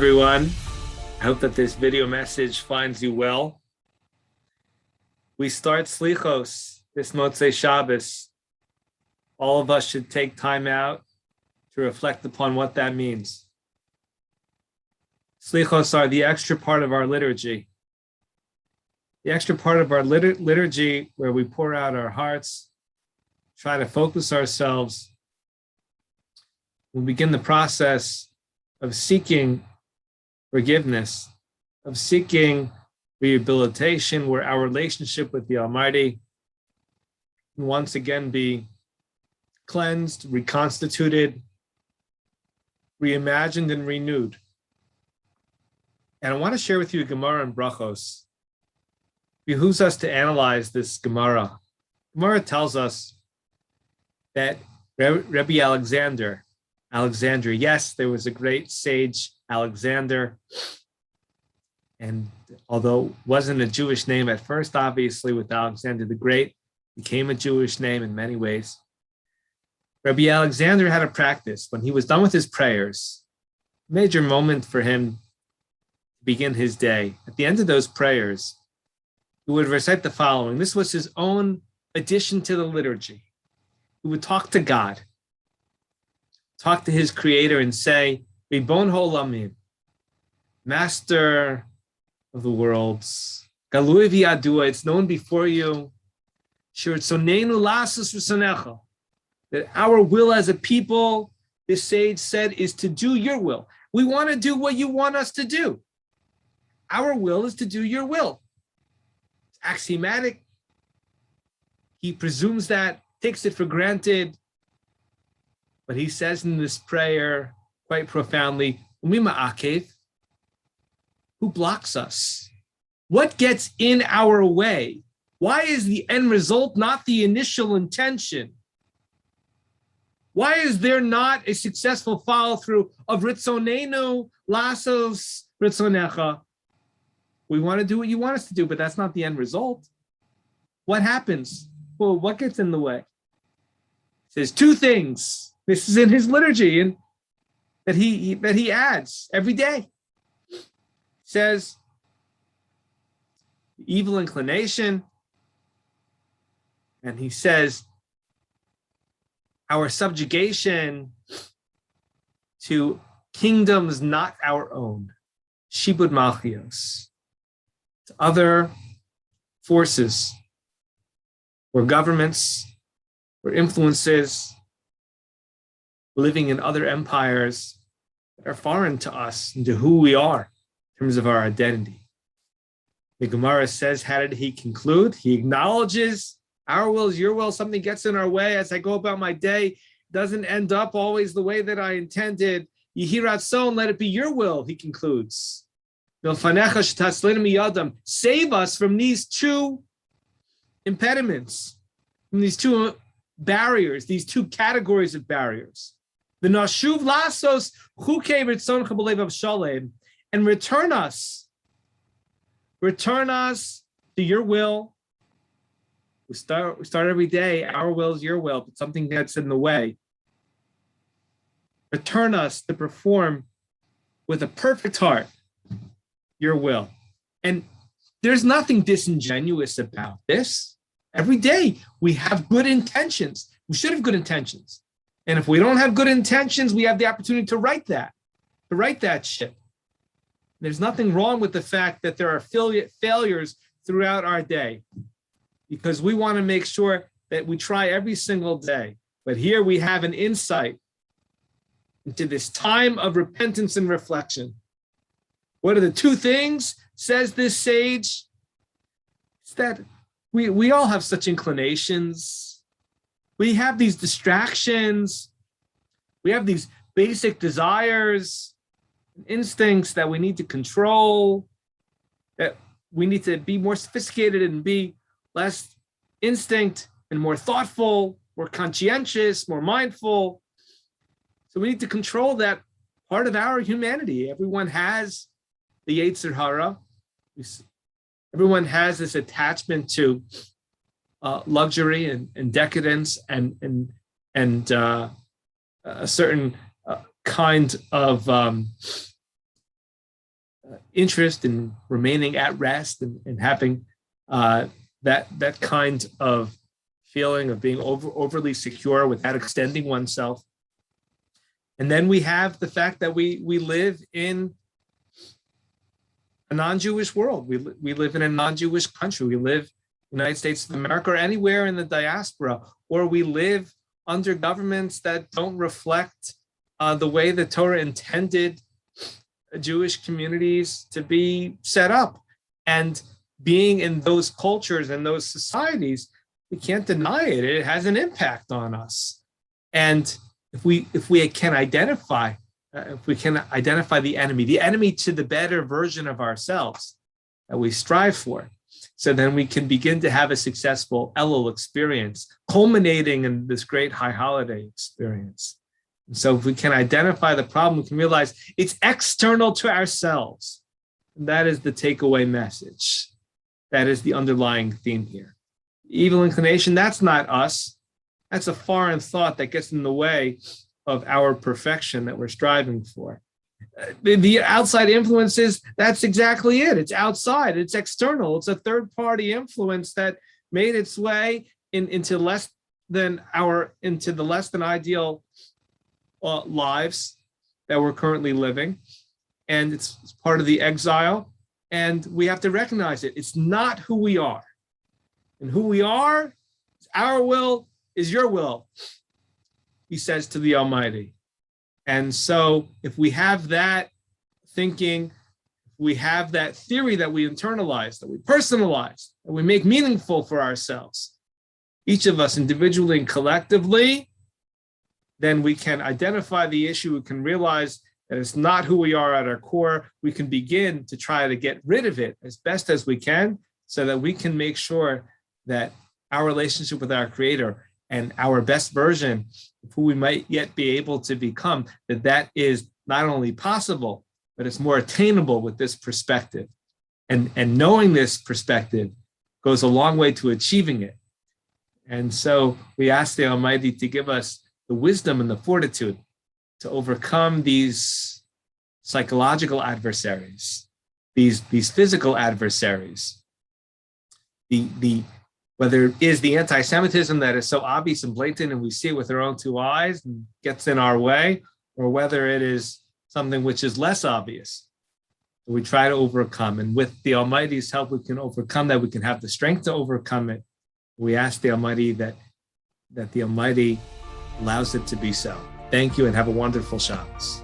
everyone. I hope that this video message finds you well. We start Selichot this Motzei Shabbos. All of us should take time out to reflect upon what that means. Selichos are the extra part of our liturgy. The extra part of our liturgy where we pour out our hearts, try to focus ourselves. We begin the process of seeking forgiveness, of seeking rehabilitation, where our relationship with the Almighty can once again be cleansed, reconstituted, reimagined, and renewed. And I want to share with you a Gemara in Brachos. It behooves us to analyze this Gemara. Gemara tells us that Rabbi Alexander, yes, there was a great sage, Alexander, and although it wasn't a Jewish name at first, obviously, with Alexander the Great, became a Jewish name in many ways. Rabbi Alexander had a practice when he was done with his prayers, a major moment for him to begin his day. At the end of those prayers, he would recite the following. This was his own addition to the liturgy. He would talk to God, talk to his creator and say, Ribon Holamim, Master of the worlds, Galui v'yadua, it's known before you, Shirtzonenu lasus v'sonecha, that our will as a people, this sage said, is to do your will. We want to do what you want us to do. Our will is to do your will. It's axiomatic. He presumes that, takes it for granted. But he says in this prayer, quite profoundly, Umima Akev, who blocks us? What gets in our way? Why is the end result not the initial intention? Why is there not a successful follow-through of Ritzonenu Lasos Ritzonecha? We want to do what you want us to do, but that's not the end result. What happens? Well, what gets in the way? It says two things. This is in his liturgy and that he adds every day. It says evil inclination, and he says our subjugation to kingdoms not our own, shibud malchios, to other forces or governments or influences living in other empires that are foreign to us and to who we are in terms of our identity. The Gemara says, how did he conclude? He acknowledges our will is your will. Something gets in our way as I go about my day. Doesn't end up always the way that I intended. Yehirat son, let it be your will, he concludes. Save us from these two impediments, from these two barriers, these two categories of barriers. The nashuv lasos chukei ritzon b'lev shalem, and return us to your will. We start every day. Our will is your will, but something gets in the way. Return us to perform with a perfect heart your will. And there's nothing disingenuous about this. Every day we have good intentions. We should have good intentions. And if we don't have good intentions, we have the opportunity to write that ship. There's nothing wrong with the fact that there are failures throughout our day, because we want to make sure that we try every single day. But here we have an insight into this time of repentance and reflection. What are the two things, says this sage? It's that we all have such inclinations. We have these distractions. We have these basic desires, instincts that we need to control, that we need to be more sophisticated and be less instinct and more thoughtful, more conscientious, more mindful. So we need to control that part of our humanity. Everyone has the Yetzer Hara. Everyone has this attachment to luxury and decadence and a certain kind of interest in remaining at rest and having that kind of feeling of being overly secure without extending oneself. And then we have the fact that we live in a non-Jewish world. We live in a non-Jewish country. We live in the United States of America or anywhere in the diaspora, or we live under governments that don't reflect the way the Torah intended Jewish communities to be set up. And being in those cultures and those societies, we can't deny it. It has an impact on us. And if we can identify the enemy to the better version of ourselves that we strive for, so then we can begin to have a successful Elul experience, culminating in this great high holiday experience. And so if we can identify the problem, we can realize it's external to ourselves. And that is the takeaway message. That is the underlying theme here. Evil inclination, that's not us. That's a foreign thought that gets in the way of our perfection that we're striving for. The outside influences, that's exactly it. It's outside, it's external. It's a third-party influence that made its way into the less than ideal lives that we're currently living. And it's part of the exile. And we have to recognize it. It's not who we are. And who we are, our will is your will, he says to the Almighty. And so if we have that thinking, we have that theory that we internalize, that we personalize, that we make meaningful for ourselves, each of us individually and collectively, then we can identify the issue. We can realize that it's not who we are at our core. We can begin to try to get rid of it as best as we can so that we can make sure that our relationship with our Creator and our best version of who we might yet be able to become, that is not only possible, but it's more attainable with this perspective. And knowing this perspective goes a long way to achieving it. And so we ask the Almighty to give us the wisdom and the fortitude to overcome these psychological adversaries, these physical adversaries, whether it is the anti-Semitism that is so obvious and blatant and we see it with our own two eyes and gets in our way, or whether it is something which is less obvious, we try to overcome. And with the Almighty's help, we can overcome that. We can have the strength to overcome it. We ask the Almighty that the Almighty allows it to be so. Thank you and have a wonderful Shabbos.